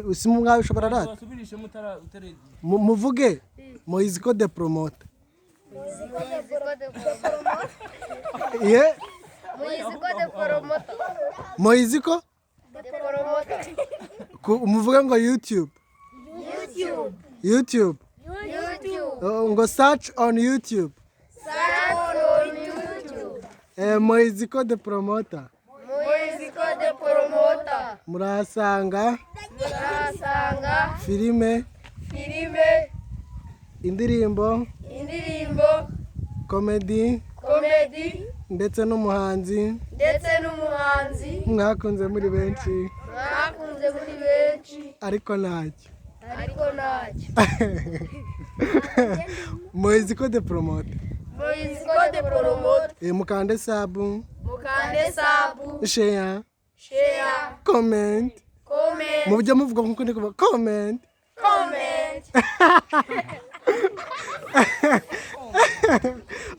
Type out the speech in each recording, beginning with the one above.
Usimu mwawe ushobora rata. Muvuge moisecal de promoter. Yeah. Moisecal de promoter. Muvuge ngo YouTube. YouTube. Ngo search on YouTube. Moisecal de promoter. Murasanga filime indirimbo comedy ndetse n'umuhanzi mwakunze muri benshi ariko ntacyo moisecal de promoter mukande sabu share comment mujya muvuga nkuko ndi kuvuga comment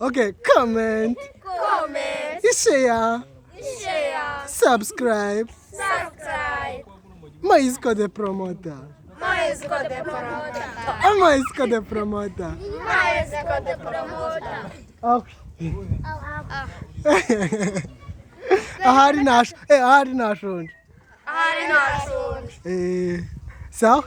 okay, comment share subscribe moisecal de promoter. Moisecal de promoter. Okay. Ahari nashonje. Sawa?